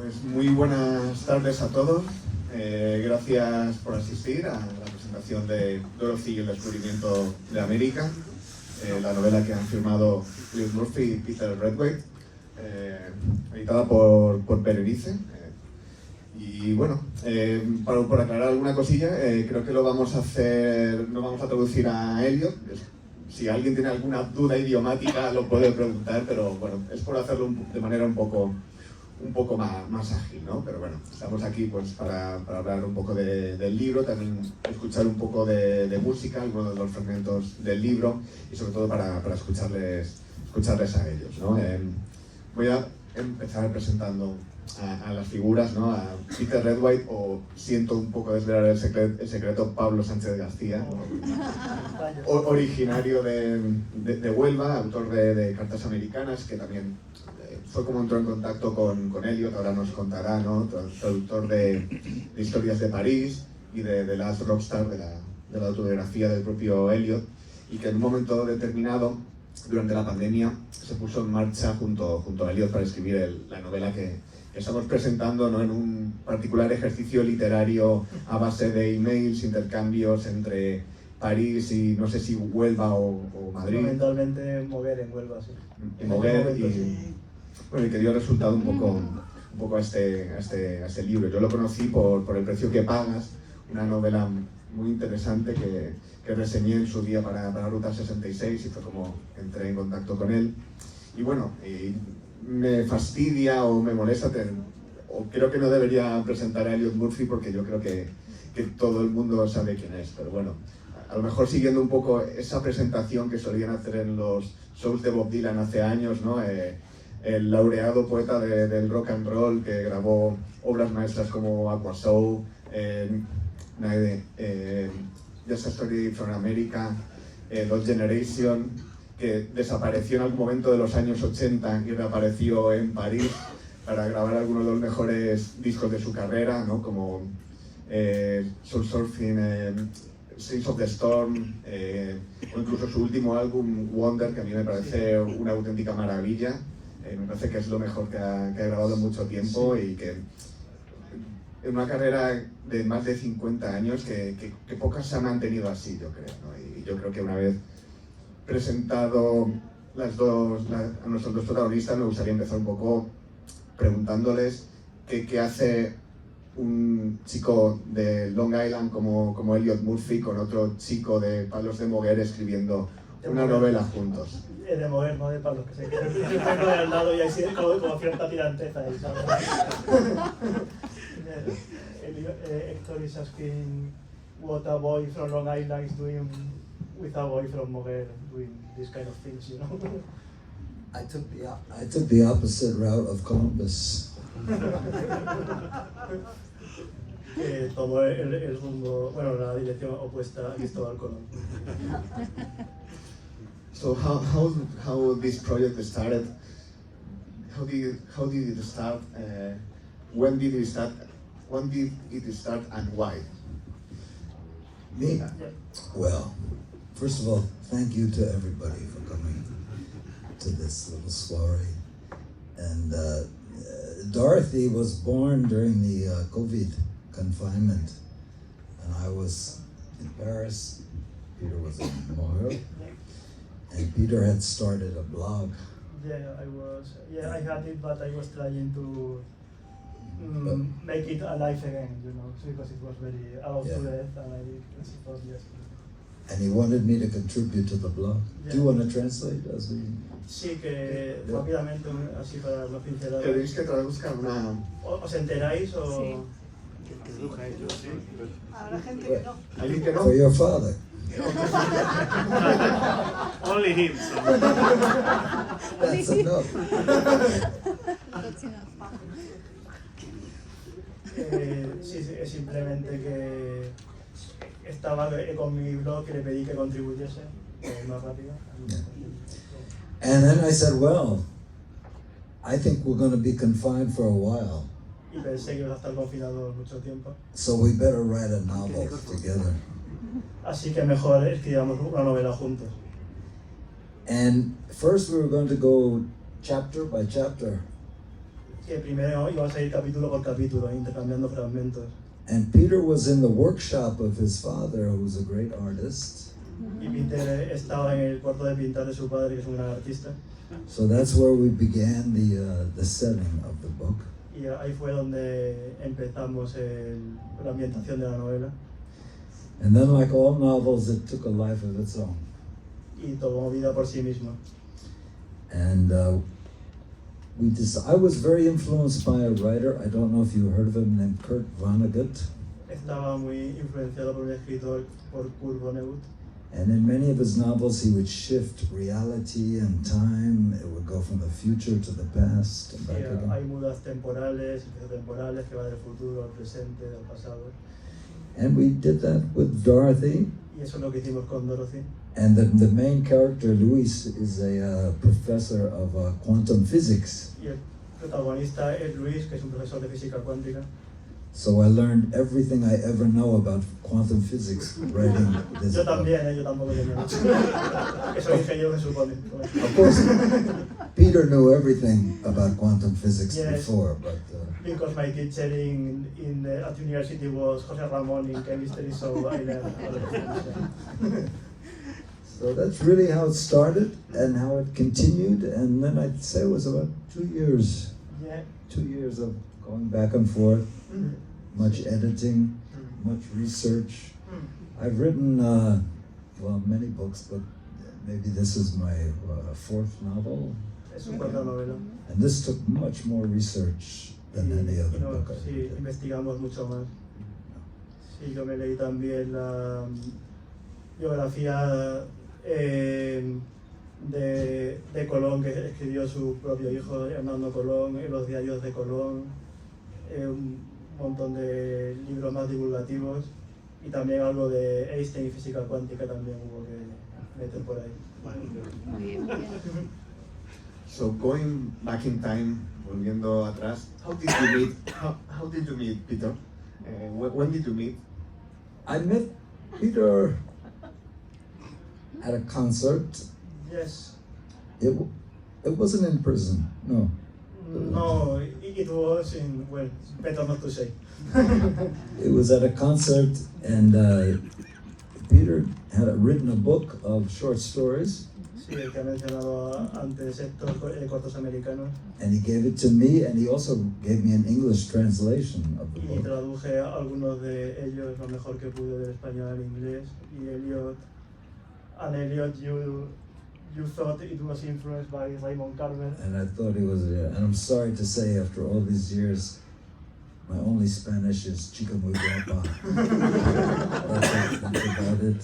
Pues muy buenas tardes a todos. Gracias por asistir a la presentación de Dorothy y el descubrimiento de América, la novela que han firmado Elliott Murphy y Peter Redwhite, editada por Berenice. Y bueno, por aclarar alguna cosilla, creo que lo vamos a hacer, no vamos a traducir a Elliott. Si alguien tiene alguna duda idiomática lo puede preguntar, pero bueno, es por hacerlo de manera un poco más ágil, ¿no? Pero bueno, estamos aquí pues para hablar un poco del libro, también escuchar un poco de música, algunos de los fragmentos del libro y sobre todo para escucharles a ellos, ¿no? Voy a empezar presentando a las figuras, ¿no? A Peter Redwhite, o siento un poco desvelar el secreto, Pablo Sánchez García, ¿no? Originario de Huelva, autor de Cartas Americanas, que también fue como entró en contacto con Elliott, ahora nos contará, ¿no? Traductor de Historias de París y de Last Rockstar, de la autobiografía del propio Elliott, y que en un momento determinado, durante la pandemia, se puso en marcha junto a Elliott para escribir la novela que estamos presentando, ¿no? En un particular ejercicio literario a base de emails, intercambios entre París y no sé si Huelva o Madrid. Fundamentalmente Moguer en Huelva, sí. En Moguer, y que dio resultado un poco a este libro. Yo lo conocí por El precio que pagas, una novela muy interesante que reseñé en su día para Ruta 66 y fue como entré en contacto con él. Y bueno, me fastidia o me molesta, o creo que no debería presentar a Elliott Murphy porque yo creo que todo el mundo sabe quién es, pero bueno, a lo mejor siguiendo un poco esa presentación que solían hacer en los shows de Bob Dylan hace años, ¿no? El laureado poeta del rock and roll que grabó obras maestras como Aqua Soul, Just a Story from America, Lost Generation, que desapareció en algún momento de los años 80 y reapareció en París para grabar algunos de los mejores discos de su carrera, ¿no? Como Soul Surfing, Saints of the Storm, o incluso su último álbum, Wonder, que a mí me parece una auténtica maravilla. Me parece que es lo mejor que ha grabado en mucho tiempo y que en una carrera de más de 50 años que pocas se han mantenido así, yo creo, ¿no? Y yo creo que una vez presentado a nuestros dos protagonistas, me gustaría empezar un poco preguntándoles qué hace un chico de Long Island como Elliott Murphy con otro chico de Palos de Moguer escribiendo una novela juntos. De Moguer, no de Palos, que se tengo de al lado y ahí sí como cierta tiranteza ahí, ¿sabes? Héctor is asking what a boy from Long Island is doing with a boy from Moguer doing this kind of things, you know. I took the opposite route of Columbus. Tomó el rumbo, bueno, la dirección opuesta a Cristóbal Colón. So how this project started? How did it start? When did it start? When did it start and why? Me? Well, first of all, thank you to everybody for coming to this little soiree. And Dorothy was born during the COVID confinement, and I was in Paris. Peter was in Montreal, and Peter had started a blog. Yeah, I had it, but I was trying to make it alive again, you know, because it was very out to death, and I suppose yes. And he wanted me to contribute to the blog. Yeah. Do you want to translate as we? Sí, que rápidamente, así para los pinceladas. ¿Queréis que traduzca una...? ¿Os enteráis o...? Sí. Que traduzca ellos, sí. Habrá gente que no. ¿Alguien que no? For your father. Only him. That's enough. That's enough. Sí, es simplemente que estaba con mi blog que le pedí que contribuyese más rápido. And then I said, well, I think we're going to be confined for a while. Y pensé que iba a estar confinado mucho tiempo. So we better write a novel together. Así que mejor escribamos una novela juntos. And first we were going to go chapter by chapter. que primero íbamos a ir capítulo por capítulo, intercambiando fragmentos. And Peter was in the workshop of his father, who's a great artist. Y Peter estaba en el cuarto de pintar de su padre, que es un gran artista. So that's where we began the setting of the book. Y ahí fue donde empezamos la ambientación de la novela. And then, like all novels, it took a life of its own. Y tomó vida por sí mismo. And I was very influenced by a writer, I don't know if you heard of him, named Kurt Vonnegut. Estaba muy influenciado por un escritor, por Kurt Vonnegut. And in many of his novels, he would shift reality and time. It would go from the future to the past and back again. Hay mudas temporales, temporales que va del futuro al presente, al pasado. And we did that with Dorothy. Y eso es lo que hicimos con Dorothy. And the main character, Luis, is a professor of quantum physics. Y el protagonista es Luis, que es un profesor de física cuántica. So I learned everything I ever know about quantum physics writing this Yo book. también, yo tampoco tenía. Que soy ingeniero, se supone. Of course, Peter knew everything about quantum physics Yes. before, but Because my teacher at university was José Ramón in chemistry, so I learned a lot of things. so that's really how it started and how it continued. And then I'd say it was about 2 years. Yeah. 2 years of going back and forth, much editing, much research. I've written, many books, but maybe this is my fourth novel. Es su cuarta novela. And this took much more research than any other No, book I sí, did. investigamos mucho más. Sí, yo me leí también la biografía de Colón, que escribió su propio hijo, Hernando Colón, los diarios de Colón, un montón de libros más divulgativos y también algo de Einstein y física cuántica también hubo que meter por ahí. Muy bien, muy bien. So going back in time, volviendo atrás, how did you meet Peter? When did you meet? I met Peter at a concert. Yes. It wasn't in prison, no. No, it was in, well, better not to say. It was at a concert, and Peter had written a book of short stories, Sí, el que ha mencionado antes Héctor, cortos americanos, and he gave it to me, and he also gave me an English translation of the y book. traduje algunos de ellos lo mejor que pude del español al inglés. Y Elliott, you thought it was influenced by Raymond Carver. And I thought he was, and I'm sorry to say, after all these years, my only Spanish is chica muy guapa. That's about it.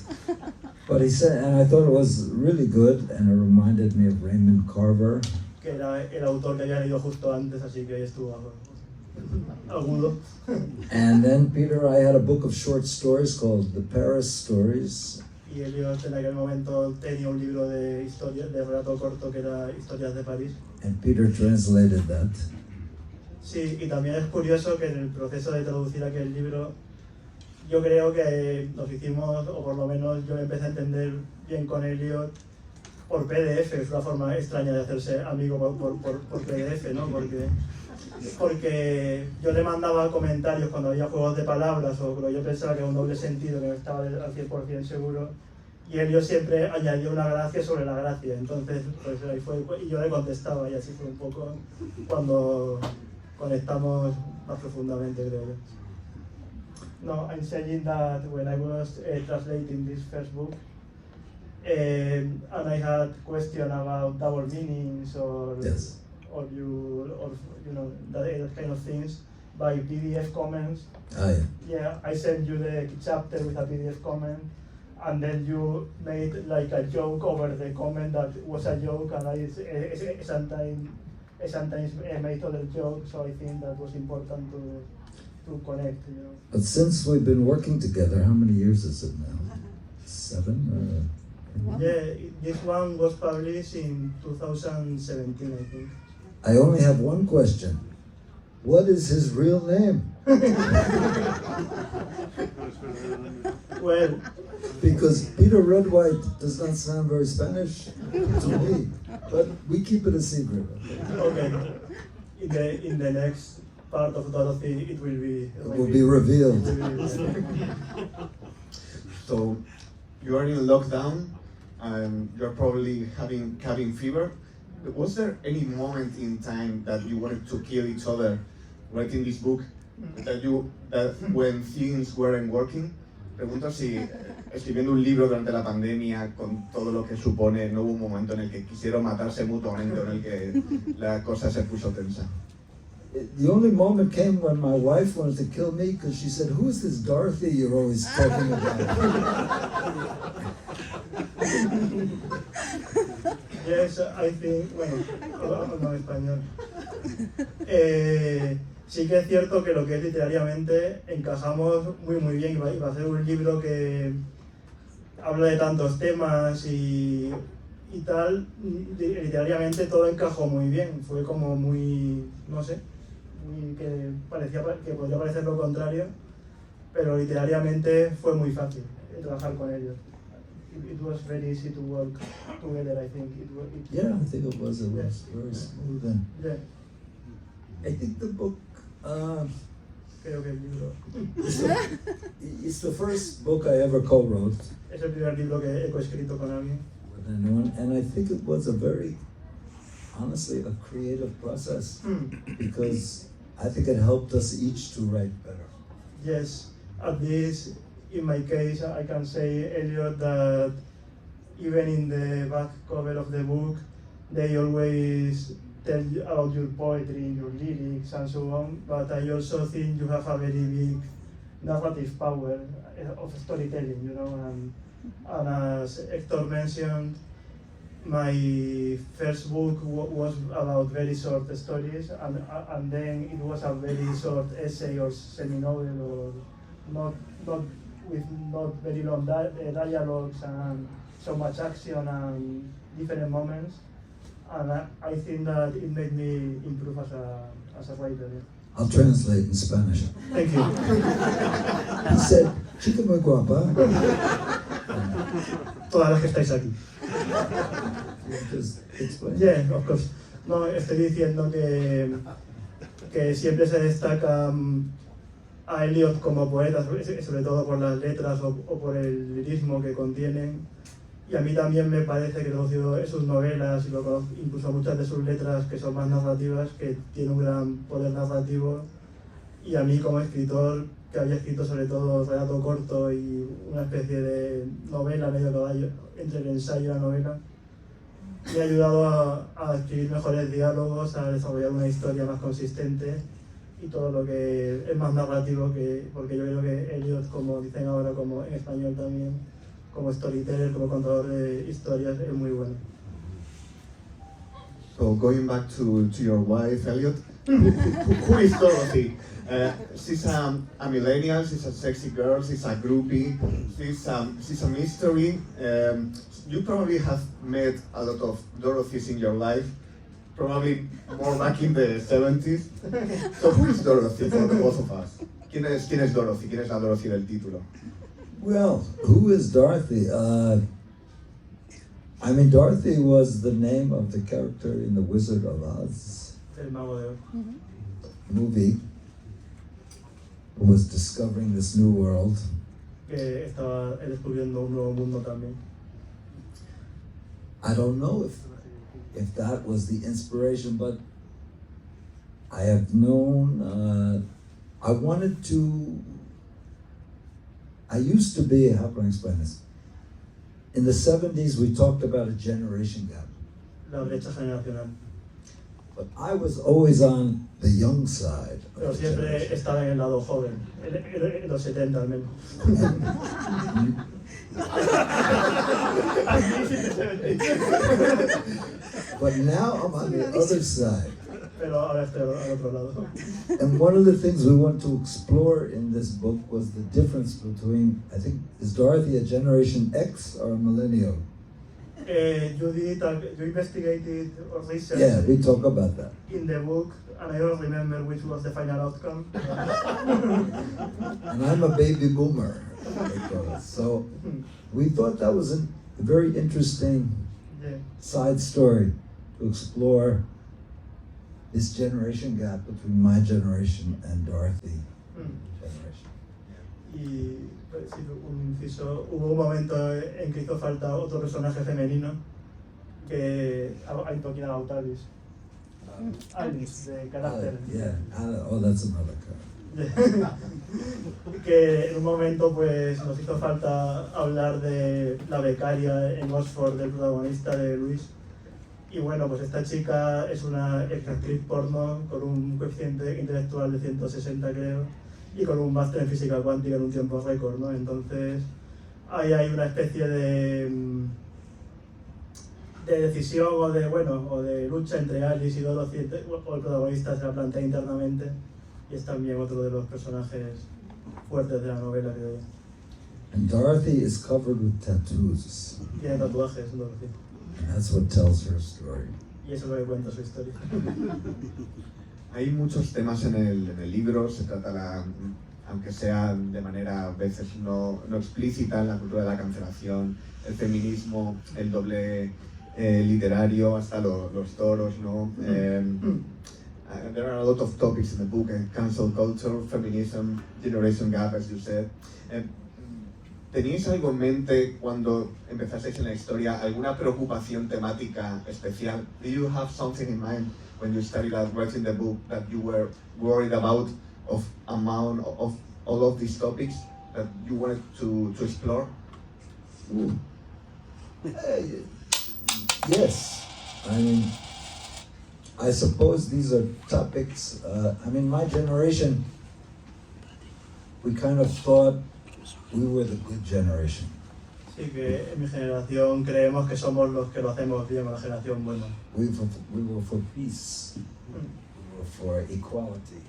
But he said, and I thought it was really good, and it reminded me of Raymond Carver. Que era el autor que había leído justo antes, así que ahí estuvo agudo. And then, Peter, I had a book of short stories called The Paris Stories. Y Elliott en aquel momento tenía un libro de historia, de relato corto que era Historias de París. And Peter translated that. Sí, y también es curioso que en el proceso de traducir aquel libro, yo creo que nos hicimos, o por lo menos yo empecé a entender bien con Elliott por PDF. Es una forma extraña de hacerse amigo por PDF, ¿no? Porque yo le mandaba comentarios cuando había juegos de palabras o cuando yo pensaba que era un doble sentido, que no estaba al 100% seguro, y Elliott siempre añadía una gracia sobre la gracia. Entonces, pues ahí fue, y yo le contestaba, y así fue un poco cuando conectamos más profundamente, creo yo. No, I'm saying that when I was translating this first book, and I had question about double meanings or Yes. or you know that kind of things by PDF comments. Ah, yeah. Yeah, I sent you the chapter with a PDF comment, and then you made like a joke over the comment that was a joke, and I sometimes made other jokes. So I think that was important to connect. You know. But since we've been working together, how many years is it now? 7? Yeah, this one was published in 2017, I think. I only have one question. What is his real name? Well, Because Peter Redwhite does not sound very Spanish to me, but we keep it a secret. okay. in the next part of Dorothy, it will be revealed. So you are in lockdown, and you're probably having cabin fever. Was there any moment in time that you wanted to kill each other writing this book? That when things weren't working? Pregunto si escribiendo un libro durante la pandemia, con todo lo que supone, no hubo un momento en el que quisieron matarse mutuamente o en el que la cosa se puso tensa. The only moment came when my wife wanted to kill me because she said, "Who is this Dorothy you're always talking about?" Yes, I think, bueno, no en español. Sí que es cierto que lo que es literariamente encajamos muy bien, y va a ser un libro que habla de tantos temas y tal, literariamente todo encajó muy bien, fue como muy, no sé, que podría parecer lo contrario, pero literariamente fue muy fácil trabajar con ellos. It was very easy to work together, I think. Yeah, I think it was very smooth. And Yeah. I think the book, Creo que el libro it's the first book I ever co-wrote. es el primer libro que he coescrito con alguien. And I think it was honestly, a creative process because I think it helped us each to write better. Yes, at least in my case, I can say, Elliott, that even in the back cover of the book, they always tell you about your poetry, your lyrics, and so on. But I also think you have a very big narrative power of storytelling, you know. And as Héctor mentioned, my first book was about very short stories, and then it was a very short essay or semi-novel, or not very long dialogues and so much action and different moments. And I think that it made me improve as a writer. Yeah. I'll translate in Spanish. Thank you. He said, "Chica muy guapa." Todas las que estáis aquí. Just explain. Yeah, of course. No, estoy diciendo que siempre se destaca a Elliott como poeta, sobre todo por las letras o por el lirismo que contienen. Y a mí también me parece que he conocido sus novelas y incluso muchas de sus letras que son más narrativas, que tiene un gran poder narrativo. Y a mí como escritor, que había escrito sobre todo relato corto y una especie de novela medio caballo entre el ensayo y la novela, me ha ayudado a escribir mejores diálogos, a desarrollar una historia más consistente y todo lo que es más narrativo, porque yo creo que Elliott, como dicen ahora, como en español también, como storyteller, como contador de historias, es muy bueno. So going back to your wife, Elliott, who is Dorothy? She's a millennial, she's a sexy girl, she's a groupie, she's a mystery. You probably have met a lot of Dorothys in your life, probably more back in the 70s. So who is Dorothy for the both of us? ¿Quién es Dorothy? ¿Quién es la Dorothy del título? Well, who is Dorothy? Dorothy was the name of the character in The Wizard of Oz El Mago de Oz. movie, who was discovering this new world. Que estaba descubriendo un nuevo mundo también. I don't know if that was the inspiration, but I have known, I used to be, how can I explain this? In the 70s, we talked about a generation gap. La brecha generacional. But I was always on the young side. Pero siempre estaba en el lado joven, en los 70 al menos. But now I'm on the other side. Pero ahora estoy al otro lado. And one of the things we want to explore in this book was the difference between, I think, is Dorothy a Generation X or a millennial? You investigated or researched Yeah, we talk about that. in the book, and I don't remember which was the final outcome. And I'm a baby boomer, they call us. So we thought that was a very interesting Yeah. side story to explore this generation gap between my generation and Dorothy generation. Y pues, sí, un inciso, hubo un momento en que hizo falta otro personaje femenino que hay toquina autaris. Alice, de carácter. Oh, that's another character. Que en un momento pues nos hizo falta hablar de la becaria en Oxford del protagonista de Luis. Y bueno, pues esta chica es una actriz porno con un coeficiente intelectual de 160 creo y con un máster en física cuántica en un tiempo récord, ¿no? Entonces ahí hay una especie de decisión o de lucha entre Alice y Dorothy, o el protagonista se la plantea internamente, y es también otro de los personajes fuertes de la novela, creo yo. And Dorothy is covered with tattoos. Tiene tatuajes, Dorothy, And that's what tells her story. y eso es lo que cuenta su historia. Hay muchos temas en el libro, se trata, aunque sea de manera a veces no explícita, la cultura de la cancelación, el feminismo, el doble literario, hasta los toros, ¿no? There are a lot of topics in the book, cancel culture, feminism, generation gap, as you said. ¿Teníais algo en mente cuando empezasteis en la historia, alguna preocupación temática especial? Do you have something in mind when you started writing the book that you were worried about, of amount of all of these topics that you wanted to explore? Yes, I mean, I suppose these are topics, my generation, we kind of thought we were the good generation. Sí, que en mi generación creemos que somos los que lo hacemos bien, la generación buena. We were for peace, we were for equality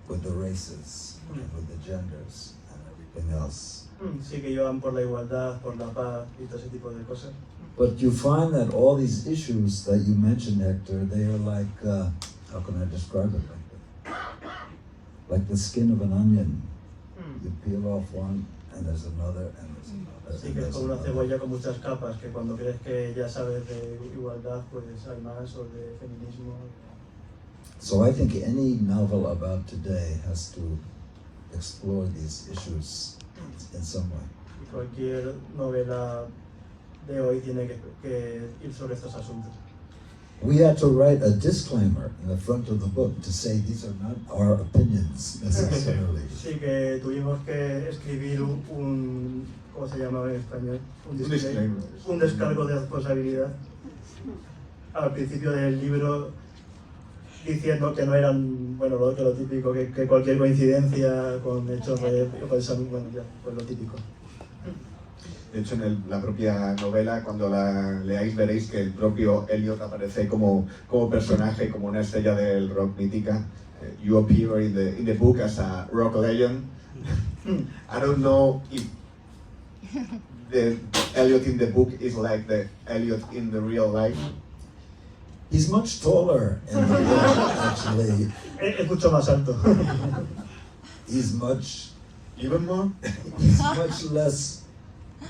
with the races, and with the genders, and everything else. Sí, que llevan por la igualdad, por la paz y todo ese tipo de cosas. But you find that all these issues that you mentioned, Hector, they are like, how can I describe it like the skin of an onion. You peel off one, and there's another, and there's another. Sí, que es como una cebolla con muchas capas, que cuando crees que ya sabes de igualdad, pues hay más, o de feminismo. So I think any novel about today has to explore these issues in some way. Y cualquier novela de hoy tiene que ir sobre estos asuntos. We had to write a disclaimer in the front of the book to say these are not our opinions necessarily. Sí, que tuvimos que escribir ¿cómo se llama en español? Un descargo de responsabilidad al principio del libro, diciendo que no eran, lo típico, que cualquier coincidencia con hechos de pues lo típico. De hecho, en la propia novela, cuando la leáis, veréis que el propio Elliott aparece como personaje, como una estrella del rock mítica. You appear in the book as a rock legend. I don't know if the Elliott in the book is like the Elliott in the real life. He's much taller in the book, actually. Es mucho más alto. He's much... Even more? He's much less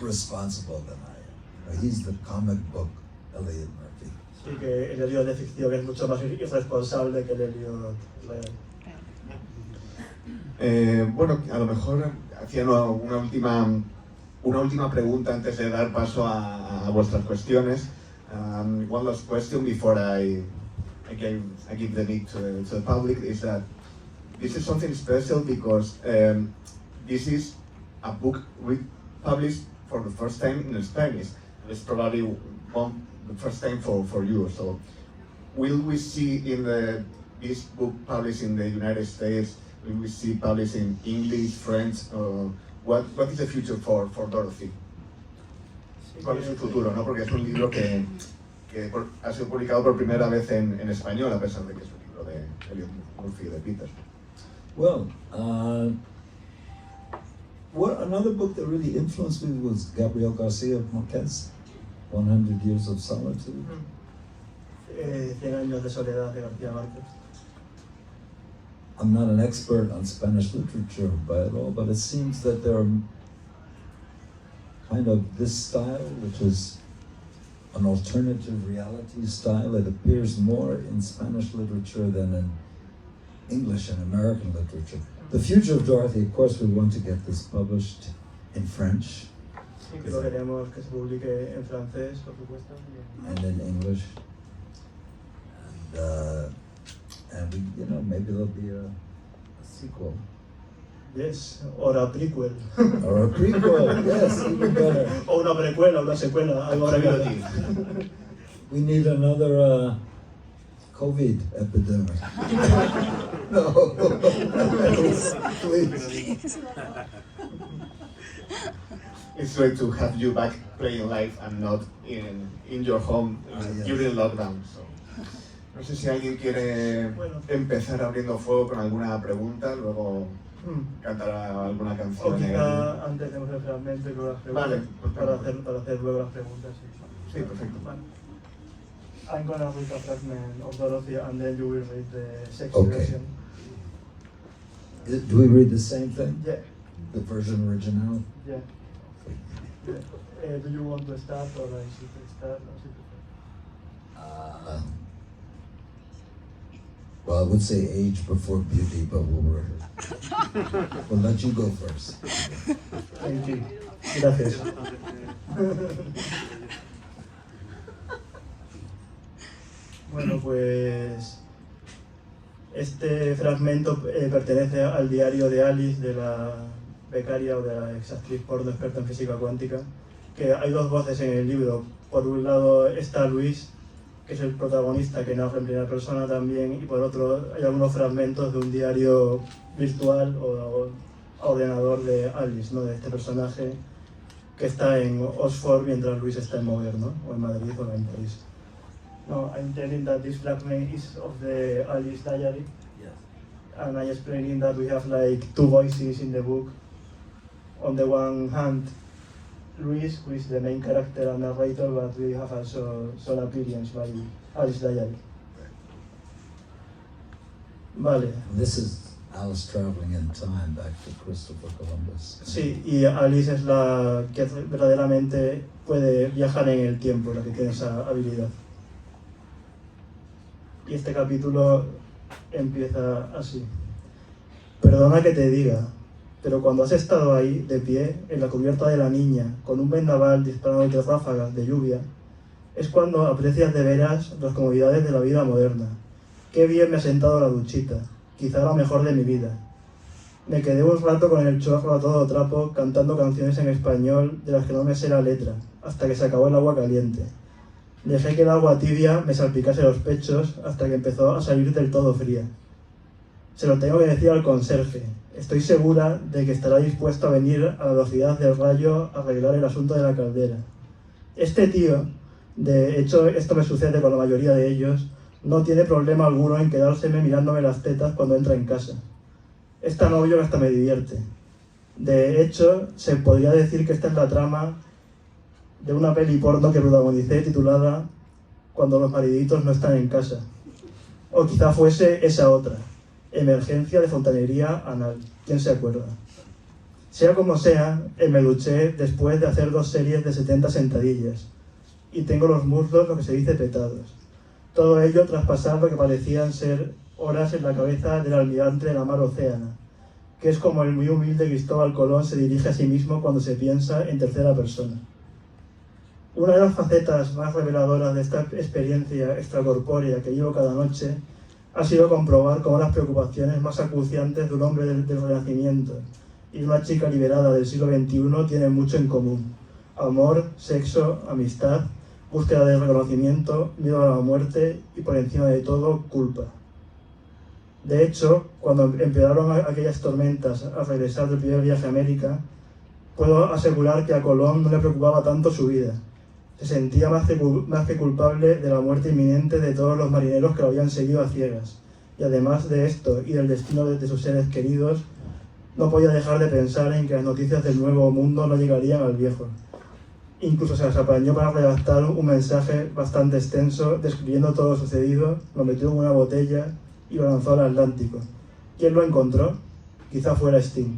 responsible than I am. He's the comic book Elliott Murphy. Sí, que el Elliott de ficción es mucho más irresponsable que el Elliott real. A lo mejor hacía una última pregunta antes de dar paso a vuestras cuestiones. One last question before I give the mic to the public is that this is something special because this is a book published for the first time in Spanish. It's probably the first time for you. So, will we see this book published in the United States? Will we see published in English, French? What is the future for Dorothy? ¿Cuál es el futuro? ¿No? Porque es un libro que ha sido publicado por primera vez en español, a pesar de que es un libro de Elliott Murphy y de Peter. Well, another book that really influenced me was Gabriel Garcia Marquez, 100 Years of Solitude. 100 años de soledad de García Márquez. I'm not an expert on Spanish literature by at all, but it seems that there are kind of this style, which is an alternative reality style. It appears more in Spanish literature than in English and American literature. The Future of Dorothy, of course, we want to get this published in French. Sí, que lo queremos que se publique en francés, por supuesto. And in English. And we, you know, maybe there'll be a sequel. Yes, or a prequel. Or a prequel, yes, even better. O una precuela, una secuela, algo así. We need another COVID epidemic. No, please. It's great to have you back playing live and not in your home Yes. during lockdown. So. No sé si alguien quiere empezar abriendo fuego con alguna pregunta, luego cantará alguna canción. O quizá antes hacemos el fragmento y luego las preguntas. Vale, para hacer luego las preguntas. Sí, perfecto. Vale. I'm gonna read a fragment of Dorothy and then you will read the sexy Okay. version. Do we read the same thing? Yeah, The version original? yeah. Do you want to start or I should start? Well, I would say age before beauty, but we'll let you go first. Thank you. Gracias. Bueno, pues este fragmento pertenece al diario de Alice, de la becaria o de la ex actriz porno experta en física cuántica, que hay dos voces en el libro. Por un lado está Luis, que es el protagonista, que narra en primera persona también, y por otro hay algunos fragmentos de un diario virtual o ordenador de Alice, ¿no? De este personaje que está en Oxford mientras Luis está en Moguer, ¿no? O en Madrid o en París. No, I'm telling that this fragment is of the Alice diary. Yes. And I'm explaining that we have like two voices in the book. On the one hand, Luis, who is the main character and narrator, but we have also some appearance by Alice diary. Vale. This is Alice traveling in time back to Christopher Columbus. Sí, y Alice es la que verdaderamente puede viajar en el tiempo, la que tiene esa habilidad. Y este capítulo empieza así. Perdona que te diga, pero cuando has estado ahí, de pie, en la cubierta de la niña, con un vendaval disparándote ráfagas de lluvia, es cuando aprecias de veras las comodidades de la vida moderna. Qué bien me ha sentado la duchita, quizá la mejor de mi vida. Me quedé un rato con el chorro a todo trapo, cantando canciones en español de las que no me sé la letra, hasta que se acabó el agua caliente. Dejé que el agua tibia me salpicase los pechos hasta que empezó a salir del todo fría. Se lo tengo que decir al conserje. Estoy segura de que estará dispuesto a venir a la velocidad del rayo a arreglar el asunto de la caldera. Este tío, de hecho esto me sucede con la mayoría de ellos, no tiene problema alguno en quedárseme mirándome las tetas cuando entra en casa. Es tan obvio que hasta me divierte. De hecho, se podría decir que esta es la trama de una peli porno que protagonicé titulada Cuando los mariditos no están en casa. O quizá fuese esa otra, Emergencia de fontanería anal. ¿Quién se acuerda? Sea como sea, me duché después de hacer 2 series de 70 sentadillas. Y tengo los muslos, lo que se dice, petados. Todo ello tras pasar lo que parecían ser horas en la cabeza del almirante de la mar Océana, que es como el muy humilde Cristóbal Colón se dirige a sí mismo cuando se piensa en tercera persona. Una de las facetas más reveladoras de esta experiencia extracorpórea que llevo cada noche ha sido comprobar cómo las preocupaciones más acuciantes de un hombre del Renacimiento y de una chica liberada del siglo XXI tienen mucho en común. Amor, sexo, amistad, búsqueda de reconocimiento, miedo a la muerte y, por encima de todo, culpa. De hecho, cuando empeoraron aquellas tormentas al regresar del primer viaje a América, puedo asegurar que a Colón no le preocupaba tanto su vida. Se sentía más que culpable de la muerte inminente de todos los marineros que lo habían seguido a ciegas. Y además de esto y del destino de sus seres queridos, no podía dejar de pensar en que las noticias del Nuevo Mundo no llegarían al Viejo. Incluso se las apañó para redactar un mensaje bastante extenso describiendo todo lo sucedido, lo metió en una botella y lo lanzó al Atlántico. ¿Quién lo encontró? Quizá fuera Sting.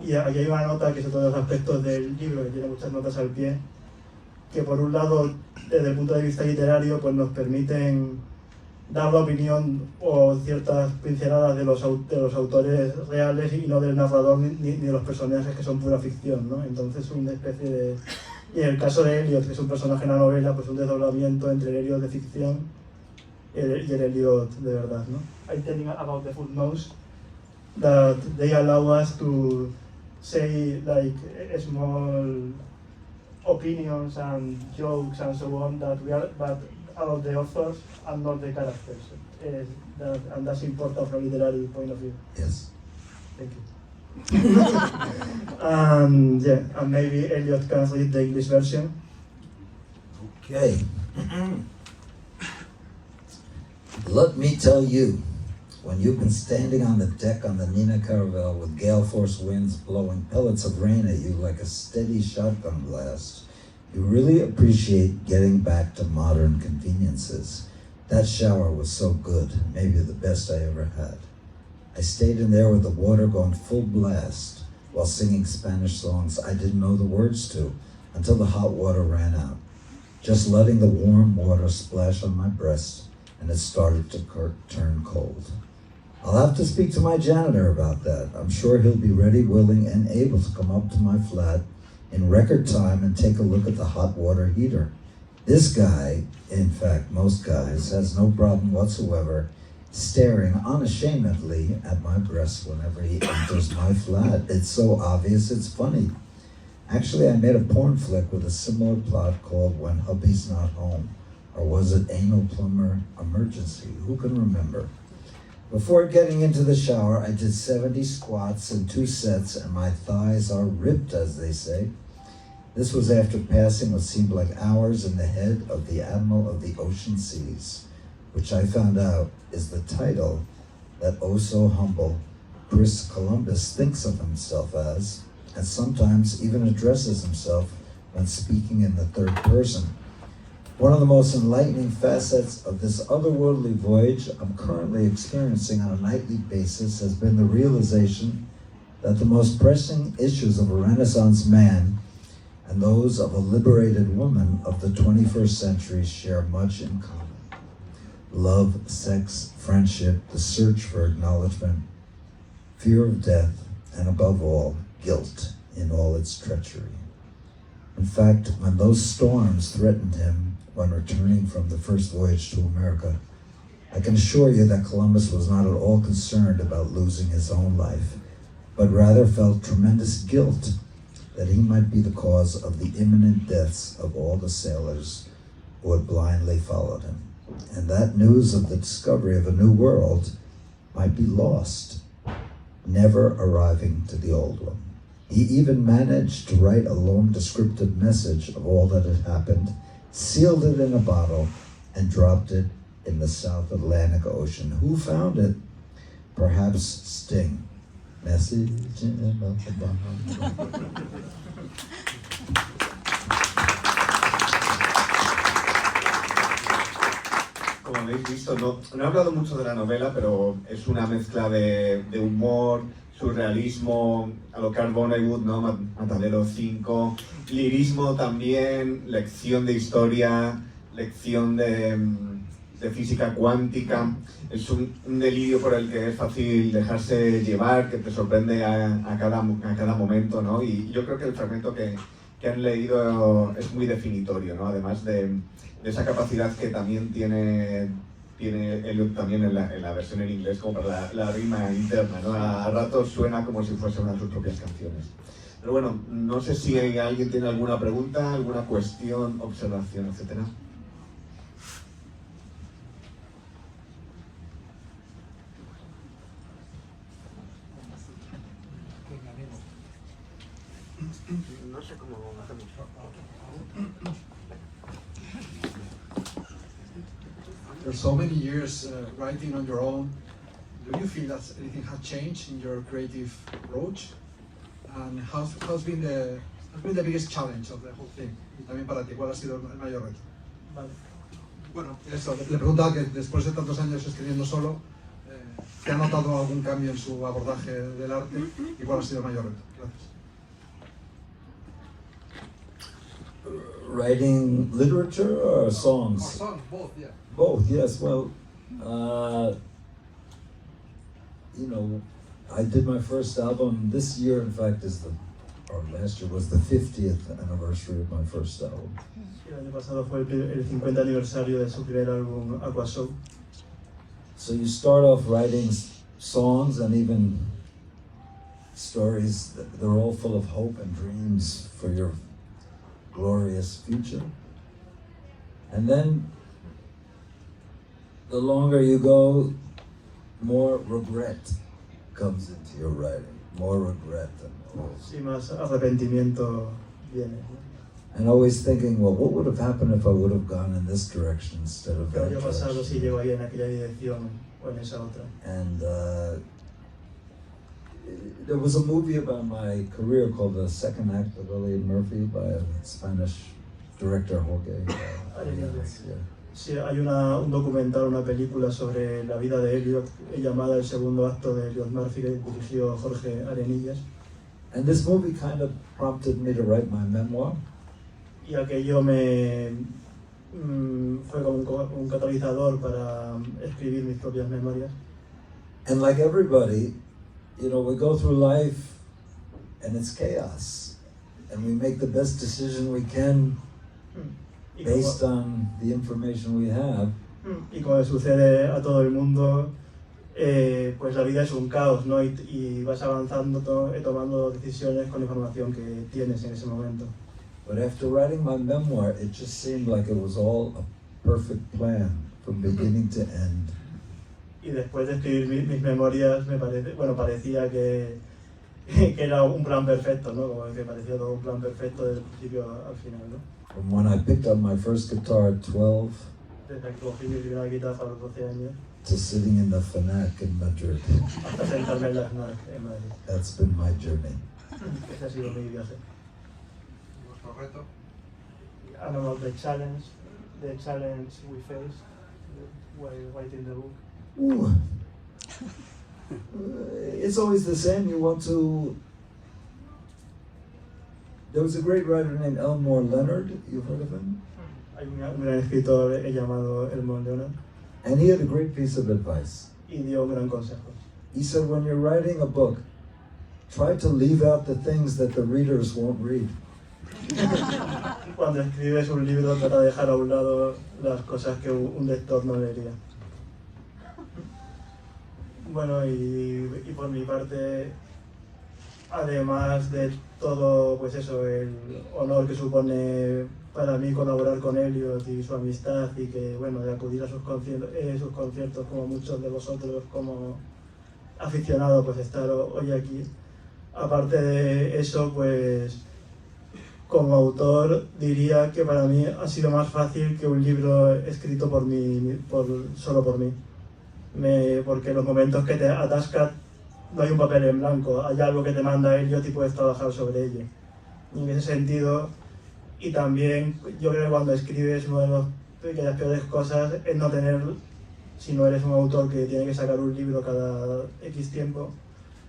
Y aquí hay una nota que es otro de los aspectos del libro, que tiene muchas notas al pie, que por un lado, desde el punto de vista literario, pues nos permiten dar la opinión o ciertas pinceladas de los autores reales y no del narrador ni de los personajes que son pura ficción, ¿no? Entonces una especie de... Y en el caso de Elliott, que es un personaje en la novela, pues un desdoblamiento entre el Elliott de ficción y el Elliott de verdad, ¿no? I telling about the footnotes that they allow us to say like small opinions and jokes and so on that we are, but about the authors and not the characters. And that's important from a literary point of view. Yes. Thank you. And yeah, and maybe Elliott can read the English version. Okay. Let me tell you, when you've been standing on the deck on the Nina Caravel with gale force winds blowing pellets of rain at you like a steady shotgun blast, you really appreciate getting back to modern conveniences. That shower was so good, maybe the best I ever had. I stayed in there with the water going full blast while singing Spanish songs I didn't know the words to until the hot water ran out. Just letting the warm water splash on my breast and it started to turn cold. I'll have to speak to my janitor about that. I'm sure he'll be ready, willing, and able to come up to my flat in record time and take a look at the hot water heater. This guy, in fact, most guys, has no problem whatsoever staring unashamedly at my breast whenever he enters my flat. It's so obvious, it's funny. Actually, I made a porn flick with a similar plot called When Hubby's Not Home. Or was it Anal Plumber Emergency? Who can remember? Before getting into the shower, I did 70 squats in 2 sets, and my thighs are ripped, as they say. This was after passing what seemed like hours in the head of the Admiral of the Ocean Seas, which I found out is the title that oh so humble Chris Columbus thinks of himself as, and sometimes even addresses himself when speaking in the third person. One of the most enlightening facets of this otherworldly voyage I'm currently experiencing on a nightly basis has been the realization that the most pressing issues of a Renaissance man and those of a liberated woman of the 21st century share much in common. Love, sex, friendship, the search for acknowledgement, fear of death, and above all, guilt in all its treachery. In fact, when those storms threatened him when returning from the first voyage to America, I can assure you that Columbus was not at all concerned about losing his own life, but rather felt tremendous guilt that he might be the cause of the imminent deaths of all the sailors who had blindly followed him. And that news of the discovery of a new world might be lost, never arriving to the old one. He even managed to write a long descriptive message of all that had happened, sealed it in a bottle, and dropped it in the South Atlantic Ocean. Who found it? Perhaps Sting. Message about the bottle. Como habéis visto, no he hablado mucho de la novela, pero es una mezcla de humor, surrealismo, a lo Carl Vonnegut, ¿no? Matadero 5, lirismo también, lección de historia, lección de física cuántica. Es un delirio por el que es fácil dejarse llevar, que te sorprende a cada momento, ¿no? Y yo creo que el fragmento que han leído es muy definitorio, ¿no? Además de esa capacidad que también tiene Elliott también en la versión en inglés, como para la rima interna, ¿no? A ratos suena como si fuese una de sus propias canciones. Pero bueno, no sé si alguien tiene alguna pregunta, alguna cuestión, observación, etcétera. No sé cómo hacemos. After so many years writing on your own, do you feel that anything has changed in your creative approach? And how's been the biggest challenge of the whole thing? Y también para ti, ¿cuál ha sido el mayor reto? Vale. Bueno, eso, le preguntaba que después de tantos años escribiendo solo, ¿te ha notado algún cambio en su abordaje del arte? ¿Y cuál ha sido el mayor reto? Gracias. Writing literature or songs? Or songs, both, yeah. Both, yes. Well, I did my first album this year. In fact, or last year was the 50th anniversary of my first album. El año pasado fue el 50 aniversario de su primer álbum, Aquashow. So you start off writing songs and even stories. They're all full of hope and dreams for your glorious future. And then the longer you go, more regret comes into your writing. More regret Sí, más arrepentimiento viene. and always thinking, well, what would have happened if I would have gone in this direction instead of ¿Qué that habría pasado si direction? llego ahí en aquella dirección o en esa otra? And there was a movie about my career called The Second Act of Elliott Murphy by a Spanish director, Jorge. Yeah. Sí, hay un documental, una película sobre la vida de Elliott llamada El segundo acto de Elliott Murphy que dirigió Jorge Arenillas. And this movie kind of prompted me to write my memoir. Y aquello fue como un catalizador para escribir mis propias memorias. And like everybody, we go through life and it's chaos. And we make the best decision we can Y based on the information we have. y como le sucede a todo el mundo, pues la vida es un caos, ¿no? Y vas avanzando, tomando decisiones con la información que tienes en ese momento. But after writing my memoir, it just seemed like it was all a perfect plan from beginning to end. Y después de escribir mis memorias, parecía que era un plan perfecto, ¿no? Como que parecía todo un plan perfecto desde el principio al final, ¿no? From when I picked up my first guitar at 12 Desde que cogí mi primera guitarra a los 12 años to sitting in the FNAC in Madrid. hasta sentarme en la FNAC en Madrid. That's been my journey. Ese ha sido mi viaje. Nuestro reto. And about the challenge we faced while writing the book. Ooh. It's always the same. You want to... There was a great writer named Elmore Leonard. You've heard of him? Hay un gran escritor llamado Elliott Murphy And he had a great piece of advice. y dio un gran consejo. He said, when you're writing a book, try to leave out the things that the readers won't read. Cuando escribes un libro, trata de dejar a un lado las cosas que un lector no leería. Bueno, y por mi parte, además de todo, pues eso, el honor que supone para mí colaborar con Elliott y su amistad y que, bueno, de acudir a sus conciertos como muchos de vosotros como aficionados, pues estar hoy aquí. Aparte de eso, pues como autor diría que para mí ha sido más fácil que un libro escrito por mí, solo por mí. Porque los momentos que te atascas no hay un papel en blanco, hay algo que te manda Elliott y puedes trabajar sobre ello. Y en ese sentido, y también yo creo que cuando escribes una de las peores cosas es no tener, si no eres un autor que tiene que sacar un libro cada X tiempo,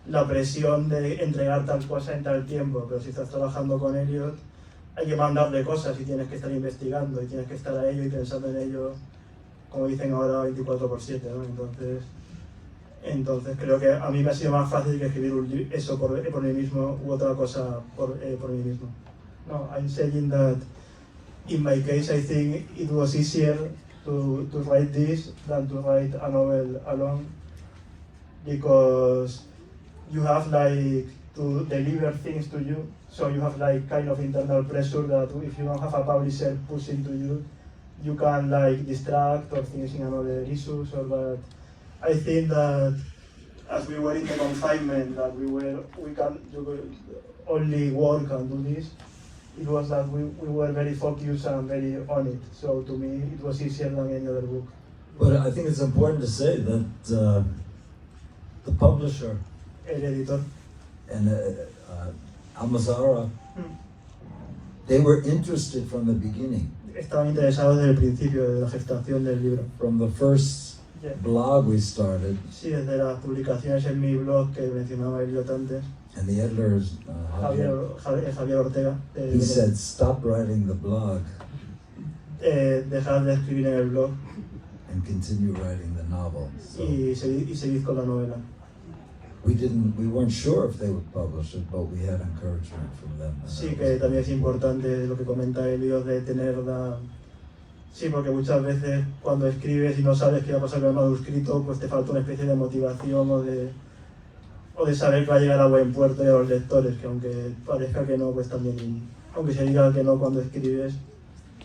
la presión de entregar tal cosa en tal tiempo, pero si estás trabajando con Elliott hay que mandarle cosas y tienes que estar investigando y tienes que estar a ello y pensando en ello, como dicen ahora, 24/7, ¿no? Entonces creo que a mí me ha sido más fácil que escribir eso por mí mismo u otra cosa por mí mismo. No, I'm saying that in my case I think it was easier to write this than to write a novel alone, because you have like to deliver things to you, so you have like kind of internal pressure that if you don't have a publisher pushing to you, you can like distract or things in another issues, or that I think that as we were in the confinement that only work and do this, it was that we were very focused and very on it, so to me it was easier than any other book. But I think it's important to say that the publisher El editor, and Almazara, they were interested from the beginning. estaban interesados desde el principio de la gestación del libro. From the first Yeah. blog we started, Sí, desde las publicaciones en mi blog que mencionaba Elliott antes, and the editors, Javier Ortega, he said, stop writing the blog dejar de escribir en el blog and continue writing the novel. So y seguir con la novela. we weren't sure if they would publish it, but we had encouragement from them. And Sí, that que was también es good. importante lo que comenta Elliott de tener la... Sí, porque muchas veces cuando escribes y no sabes qué va a pasar con el manuscrito, pues te falta una especie de motivación o de saber que va a llegar a buen puerto y a los lectores, que aunque parezca que no, pues también, aunque se diga que no cuando escribes,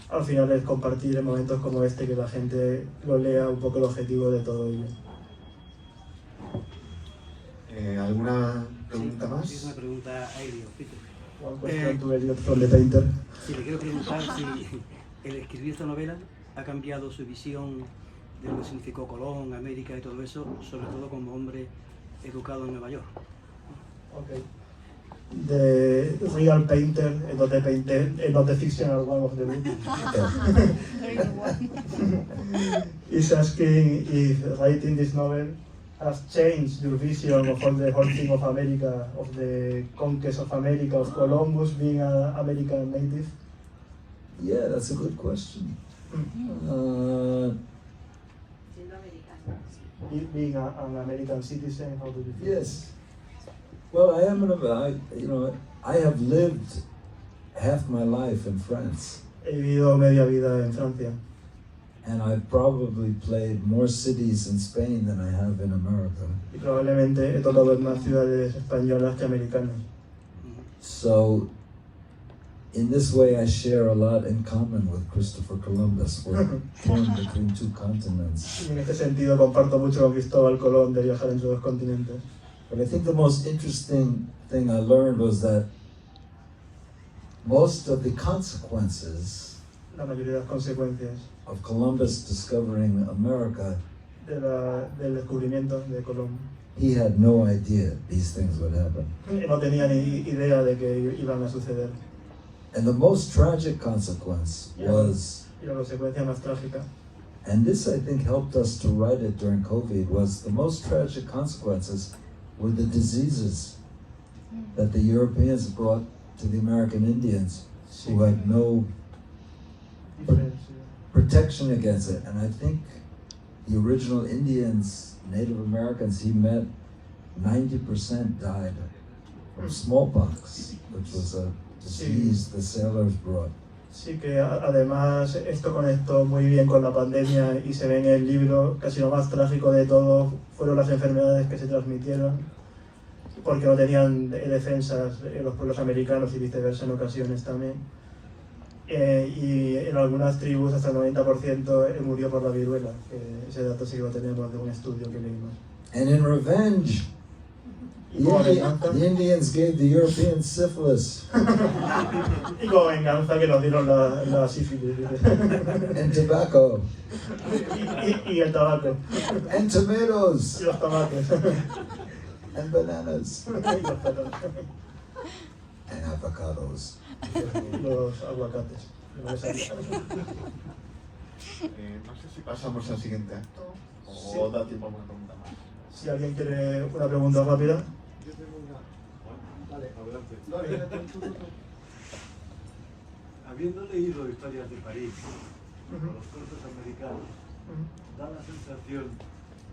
al final es compartir en momentos como este, que la gente lo lea, un poco el objetivo de todo ello. ¿Alguna pregunta Sí, más? es una pregunta a Elliott, Peter. One question to Elliott from the painter. Sí, le quiero preguntar si el escribir esta novela ha cambiado su visión de lo que significó Colón, América y todo eso, sobre todo como hombre educado en Nueva York. Okay. The real painter, not the painter, not the fictional one of the book, is asking if writing this novel has changed your vision of all the whole thing of America, of the conquest of America, of Columbus being an American native. Yeah, that's a good question. Being an American citizen, how do you feel? Yes. Well, I am I have lived half my life in France, He vivido media vida en Francia and I've probably played more cities in Spain than I have in America. y probablemente he tocado en más ciudades españolas que americanas. So, in this way, I share a lot in common with Christopher Columbus. We're torn between two continents. Y en este sentido comparto mucho con Cristóbal Colón de viajar entre dos continentes. But I think the most interesting thing I learned was that most of the consequences La mayoría de las consecuencias of Columbus discovering America, del descubrimiento de Colón. he had no idea these things would happen. No tenía ni idea de que iban a suceder. And the most tragic consequence was, Y la consecuencia más trágica, and this I think helped us to write it during COVID, was the most tragic consequences were the diseases that the Europeans brought to the American Indians who had no diferencia. protection against it. And I think the original Indians, Native Americans he met, 90% died from smallpox, which was a disease the sailors brought. Sí que además esto conectó muy bien con la pandemia y se ve en el libro, casi lo más trágico de todo fueron las enfermedades que se transmitieron porque no tenían defensas los pueblos americanos y viceversa en ocasiones también. Y en algunas tribus hasta el 90% murió por la viruela, que ese dato sí que lo tenemos de un estudio que leímos. And in revenge, Y como venganza, the Indians gave the Europeans syphilis que nos dieron la sífilis and tobacco y el tabaco and tomatoes y los tomates and bananas y los plátanos. and avocados. Los aguacates. No sé si pasamos al siguiente acto o Sí. da tiempo a una pregunta más. Si alguien quiere una pregunta rápida. Yo tengo una. Vale, adelante. Habiendo leído Historias de París, con los cortos americanos, da la sensación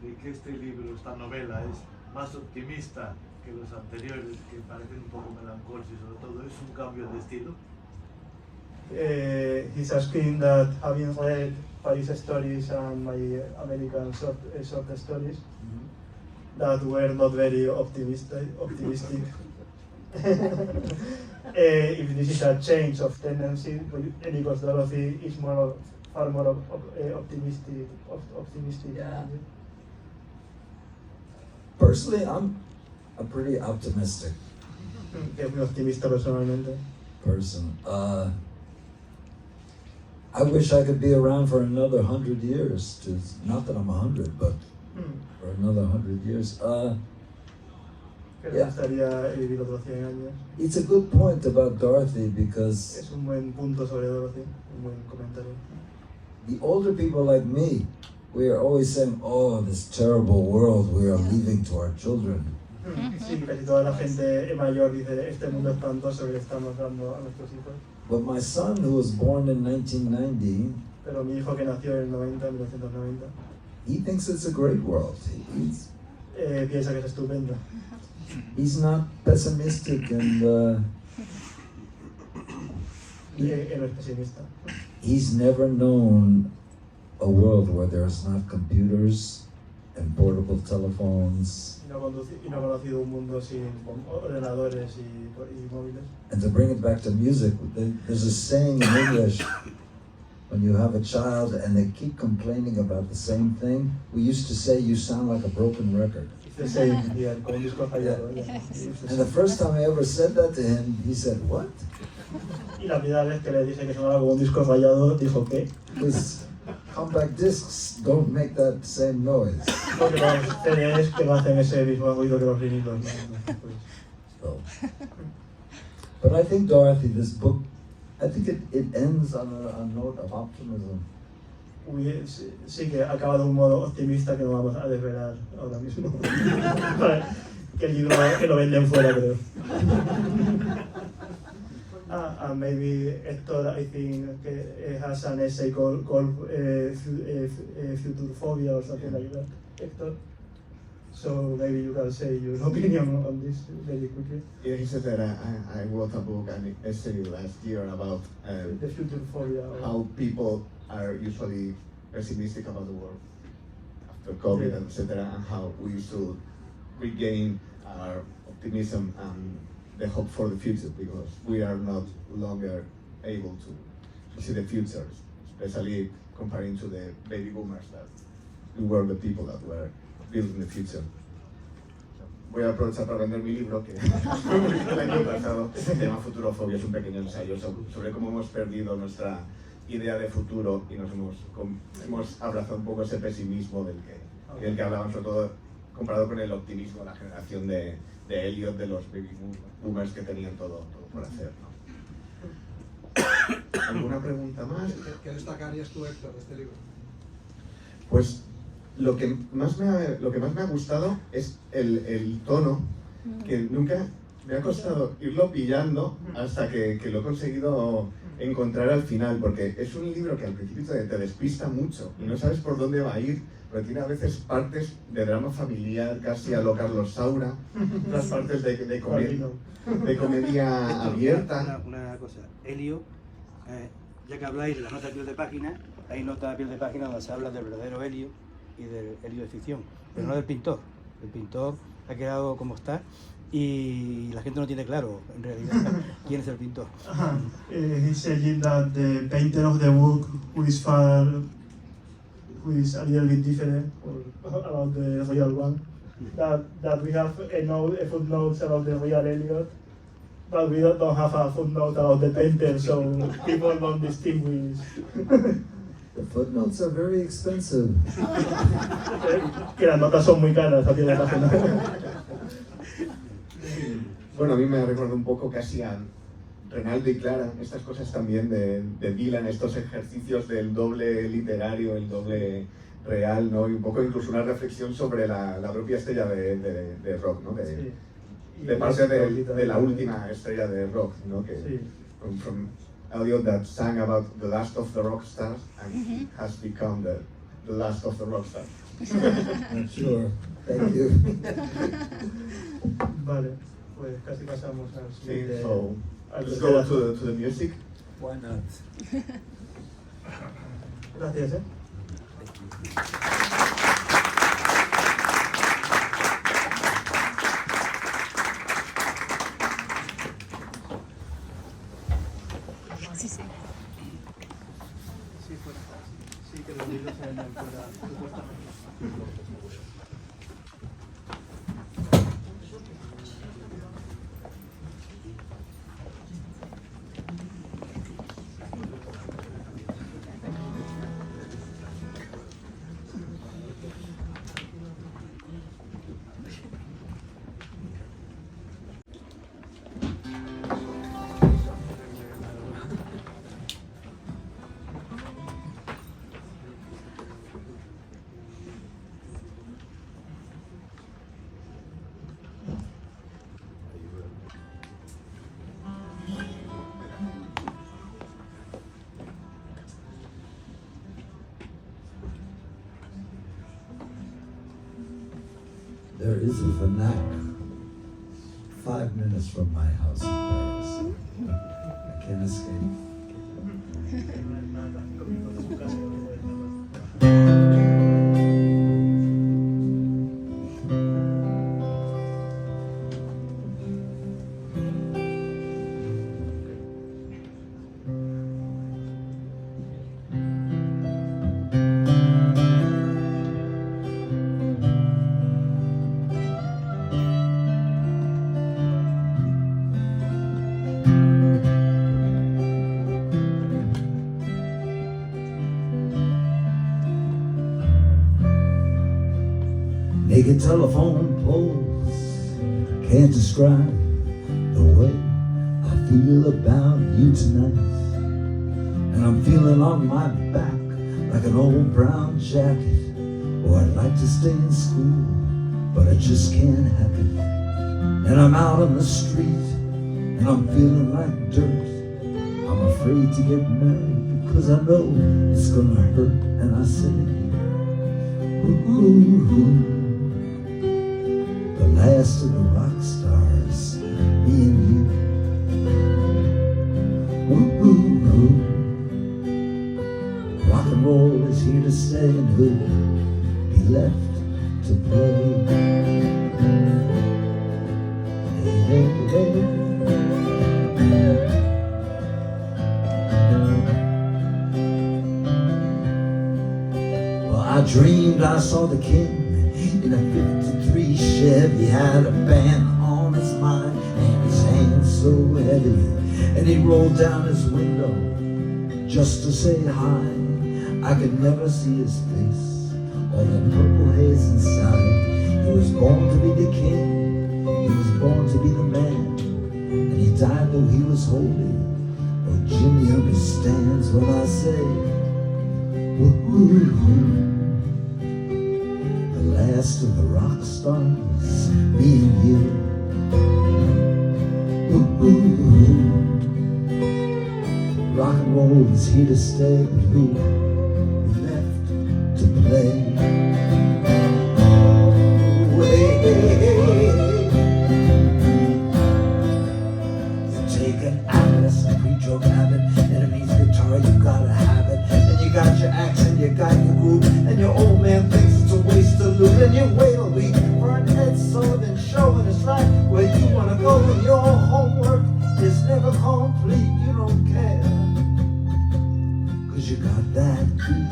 de que este libro, esta novela, es más optimista que los anteriores, que parecen un poco melancólicos y sobre todo es un cambio de estilo. He's asking that having read Paris stories and my American short stories, that were not very optimistic. If this is a change of tendency, because Dorothy is far more optimistic. Yeah. Personally, I'm a pretty optimistic Que es muy optimista personalmente. person. I wish I could be around for another 100 years. Not that I'm 100, but for another 100 years. Que me gustaría vivir otros 100 años. It's a good point about Dorothy because Es un buen punto sobre Dorothy, un buen comentario. the older people like me, we are always saying, oh, this terrible world we are leaving to our children. Sí, casi toda la gente mayor dice, este mundo espantoso que le estamos dando a nuestros hijos. But my son, who was born in 1990, Pero mi hijo que nació en 1990, he thinks it's a great world. piensa que es estupendo. He's not pessimistic, and Y él es pesimista. he's never known a world where there's not computers and portable telephones. Y no ha conocido un mundo sin ordenadores y móviles. And to bring it back to music, there's a saying in English, when you have a child and they keep complaining about the same thing, we used to say, you sound like a broken record. Como un disco fallado. And the first time I ever said that to him, he said, what? Y la primera vez que le dije que sonaba como un disco fallado, dijo que Because compact discs don't make that same noise. porque los CDs que no hacen ese mismo ruido que los vinilos. So. But I think, Dorothy, this book, I think it ends on a note of optimism. Sí que acaba de un modo optimista que no vamos a desvelar ahora mismo. Que el libro que lo venden fuera, creo. And maybe Héctor, I think, has an essay called Futurophobia or something like that. Héctor? So maybe you can say your opinion on this very quickly. Yeah, he said that I wrote a book, an essay last year about The Futurophobia. how people are usually pessimistic about the world after COVID, Yeah. etc., and how we should regain our optimism and the hope for the future, because we are not longer able to see the future, especially comparing to the baby boomers that were the people that were building the future. Voy a aprovechar para vender mi libro que fue publicado el año pasado. Se llama Futurofobia, es un pequeño ensayo sobre cómo hemos perdido nuestra idea de futuro y nos hemos abrazado un poco ese pesimismo del que hablaban, sobre todo comparado con el optimismo de la generación de Elliott, de los baby boomers que tenían todo por hacer, ¿no? ¿Alguna pregunta más? ¿Qué destacarías tú, Héctor, de este libro? Pues lo que más me ha gustado es el tono, que nunca me ha costado irlo pillando hasta que lo he conseguido encontrar al final, porque es un libro que al principio te despista mucho y no sabes por dónde va a ir, pero tiene a veces partes de drama familiar, casi a lo Carlos Saura, otras partes de comedia abierta. Una cosa, Elliott, ya que habláis de las notas a pie de página, hay notas a pie de página donde se habla del verdadero Elliott y del Elliott de ficción, pero no del pintor. El pintor ha quedado como está y la gente no tiene claro, en realidad, quién es el pintor. He's saying that the painter of the book, who is a little bit different about the real one, that we have a footnote about the real Elliott, but we don't have a footnote about the painter, so people don't distinguish. The footnotes are very expensive. Que las notas son muy caras a pie de página. Bueno, a mí me recuerda un poco casi a Renaldo y Clara, estas cosas también de Dylan, estos ejercicios del doble literario, el doble real, ¿no? Y un poco incluso una reflexión sobre la propia estrella de rock, ¿no? De parte de la última estrella de rock, ¿no? Que, Sí. from Elliott, that sang about the last of the rock stars and has become the last of the rock stars. I'm sure. Thank you. Vale, pues casi pasamos al Sí, siguiente. so al let's tercer go to the music. Why not? Gracias, Sí, sí. Sí, que los libros se venden fuera, supuestamente. there is a FNAC 5 minutes from my house in Paris. I can't escape. Naked telephone poles can't describe the way I feel about you tonight. And I'm feeling on my back like an old brown jacket. Oh, I'd like to stay in school, but it just can't happen. And I'm out on the street and I'm feeling like dirt. I'm afraid to get married because I know it's gonna hurt. And I say, ooh, the last of the rock stars, me and you. Ooh, ooh, ooh. Rock and roll is here to stay, and who'll be left to play? Hey, hey, hey. Well, I dreamed I saw the king in a 53 Chevy, had a band on his mind and his hands so heavy, and he rolled down his window just to say hi. I could never see his face, all that purple haze inside. He was born to be the king, he was born to be the man, and he died though he was holy. Oh, Jimmy understands when I say, woo-hoo-hoo. Last of the rock stars, me and you. Ooh, ooh, ooh. Rock and roll is here to stay, but who left to play? Oh, hey, hey, hey. You take an atlas, a pre-drug habit, enemy's guitar, you gotta have it. And you got your accent, you got your groove, and your old man thinks it's a waste of loot. And you wait a week for an Ed Sullivan show, and it's right where you wanna go, and your homework is never complete. You don't care, 'cause you got that beat.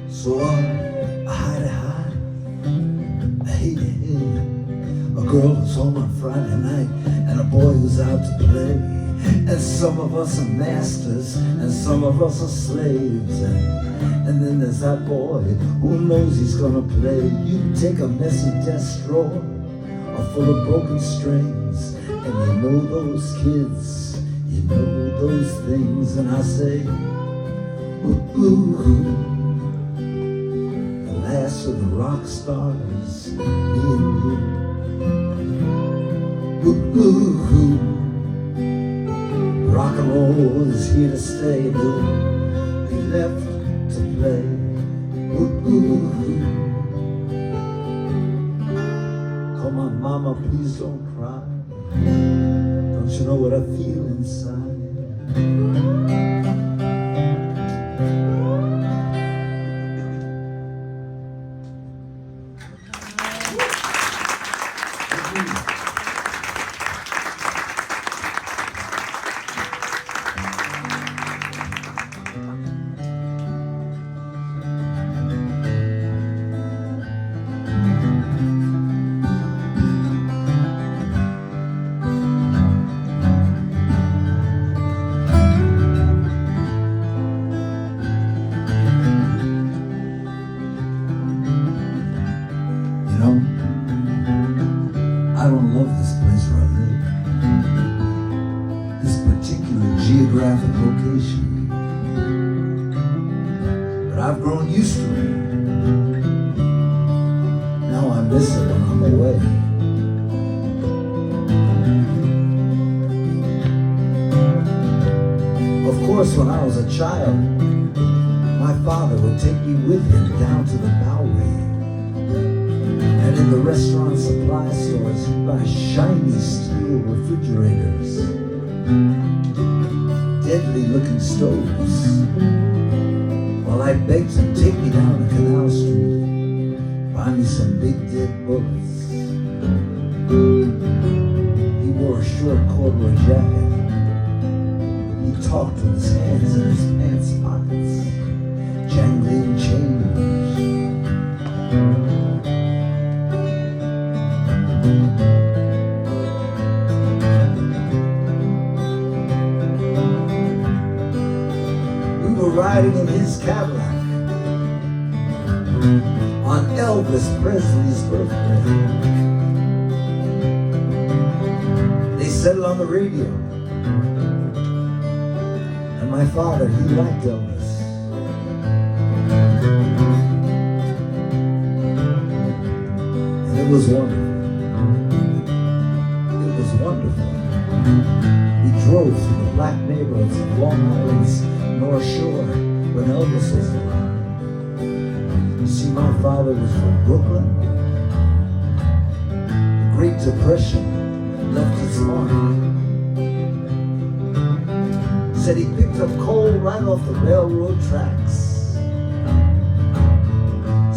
So I hide, I hate it. A girl who's home on Friday night and a boy who's out to play. And some of us are masters and some of us are slaves. And then there's that boy who knows he's gonna play. You take a messy desk drawer full of broken strings, and you know those kids, you know those things. And I say, ooh, ooh. Last of the rock stars, me and you. Ooh, ooh, ooh. Rock and roll is here to stay, and who'll be left to play. Ooh, ooh, ooh. Come on, mama, please don't cry. Don't you know what I feel inside? I've grown used to it. Now I miss it when I'm away. Of course, when I was a child, my father would take me with him down to the Bowery. And in the restaurant supply stores, he'd buy shiny steel refrigerators, deadly looking stoves, while I begged him to take me down to Canal Street, buy me some big dead bullets. He wore a short corduroy jacket. He talked with his hands in his pants pockets, jangling change. We were riding in his Cadillac on Elvis Presley's birthday. They said it on the radio. And my father, he liked Elvis. And it was wonderful. It was wonderful. We drove through the black neighborhoods of Long Island's North Shore when Elvis was around. You see, my father was from Brooklyn. The Great Depression left its mark. Said he picked up coal right off the railroad tracks.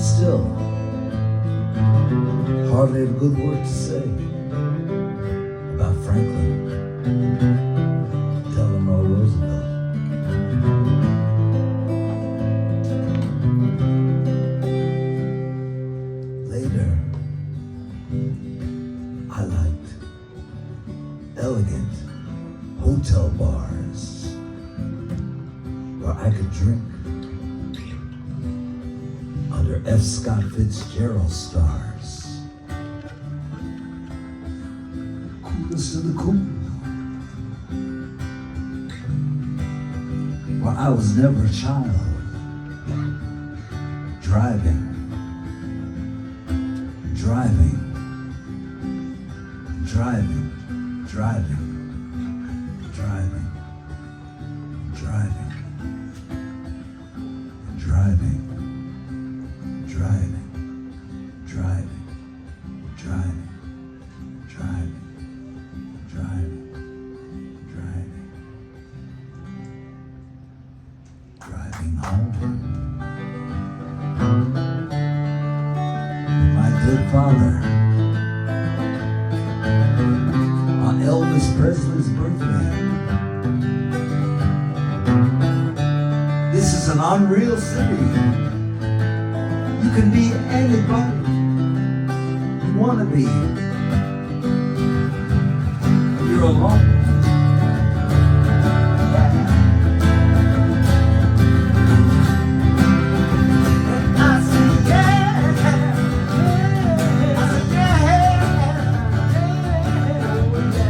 Still, hardly a good word to say about Franklin Delano Roosevelt. Later, I liked elegant hotel bars where I could drink under F. Scott Fitzgerald stars. Coolest of the cool. Where I was never a child. Driving. Driving. Driving. Driving. Driving. Driving. Driving. Driving, driving, driving, driving, driving, driving, driving home. My dead father on Elvis Presley's birthday. This is an unreal city. You can be anybody you want to be. You're alone. And I said, yeah. I said, yeah. Oh, yeah.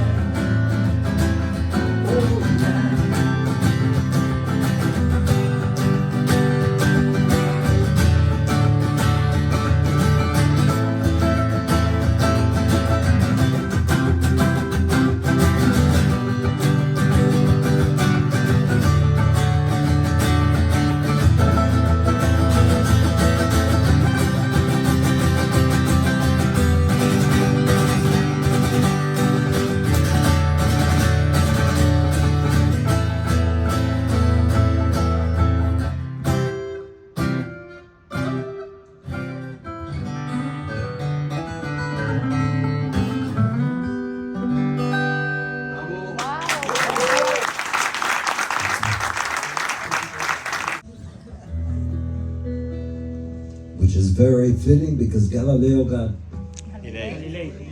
Which is very fitting because Galileo got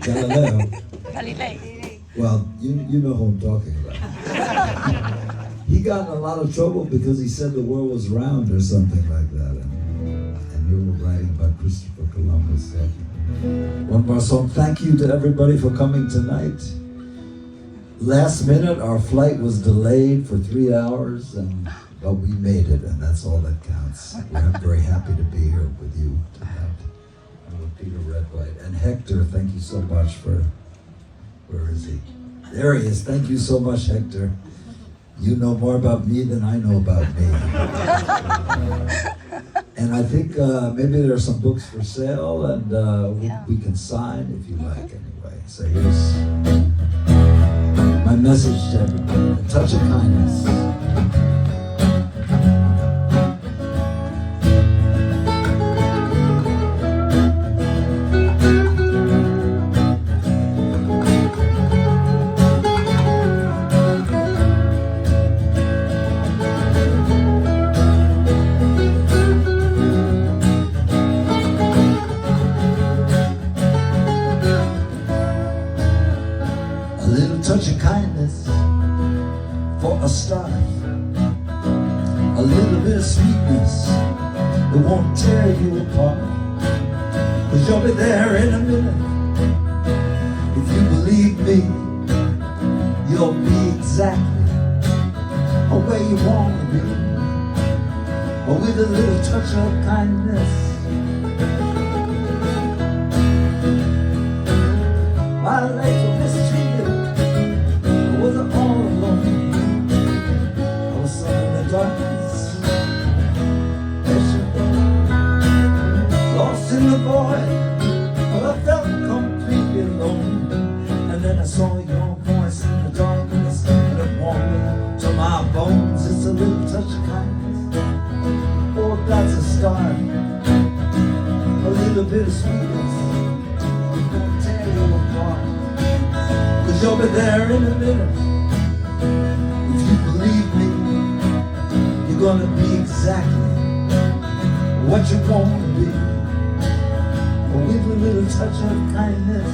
Galileo. Well, you know who I'm talking about. He got in a lot of trouble because he said the world was round or something like that. And you were writing about Christopher Columbus. So. One more song. Thank you to everybody for coming tonight. Last minute, our flight was delayed for 3 hours, and but we made it, and that's all that counts. I'm very happy to be here with you tonight, and with Peter Redwhite. And Hector, thank you so much for, where is he? There he is. Thank you so much, Hector. You know more about me than I know about me. And I think maybe there are some books for sale, and we can sign if you like anyway. So here's my message to everybody, a touch of kindness. Touch of kindness for a start, a little bit of sweetness that won't tear you apart, 'cause you'll be there in a minute. If you believe me, you'll be exactly where you want to be, or with a little touch of kindness. My legs were mistreated, I wasn't all alone. I was sunk in the darkness, lost in the void, but I felt completely alone. And then I saw your voice in the darkness, and it warmed me to my bones. It's a little touch of kindness, oh, that's a start, a little bit of sweetness. You'll be there in a minute. If you believe me, you're gonna be exactly what you want to be, but with a little touch of kindness.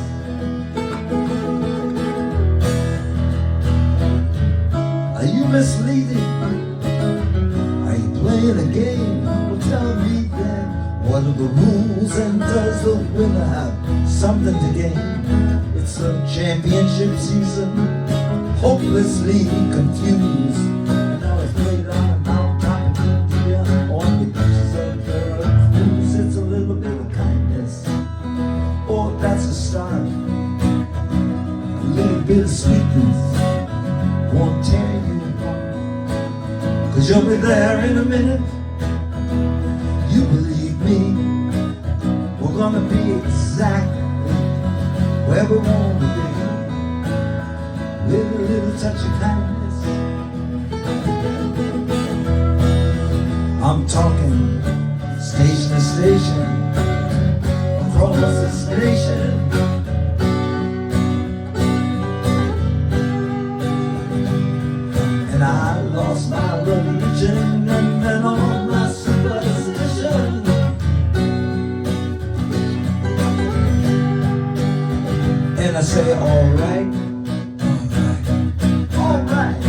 Are you misleading? Are you playing a game? Well, tell me then, what are the rules, and does the winner have something to gain? It's a championship season, hopelessly confused. And I was played on a mountaintop in India, on the beaches of Veracruz. It's a little bit of kindness, oh, that's a start. A little bit of sweetness won't tear you apart, 'cause you'll be there in a minute. You believe me, we're gonna be exactly where we want to be, with a little touch of kindness. I'm talking station to station, across the station. And I lost my religion, and then all my superstition. And I say, all right, all right, all right.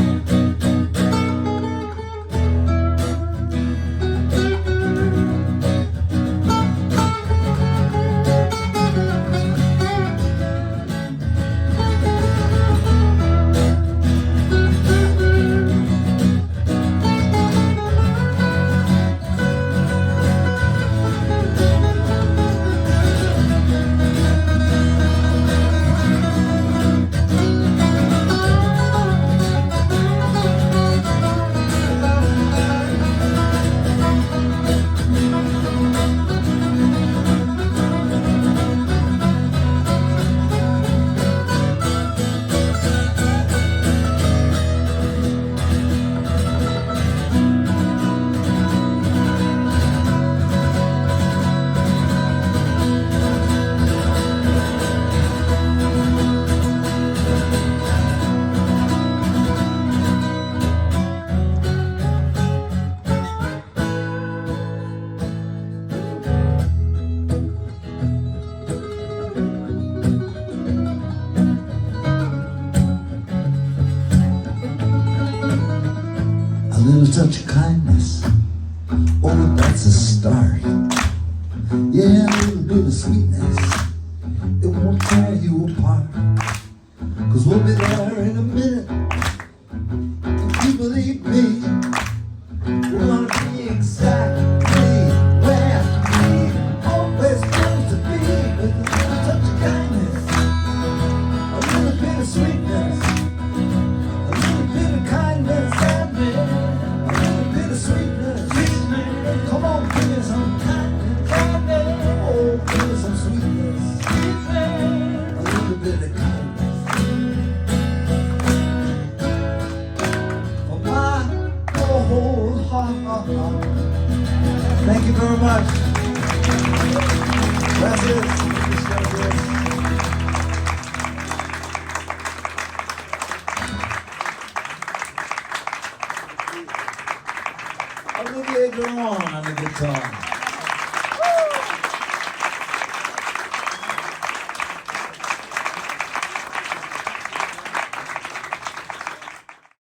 Touch of kindness, oh, that's a start. Yeah, a little bit of sweetness, it won't tear you apart, 'cause we'll be there in a minute. If you believe me, Thank you very much. Gracias.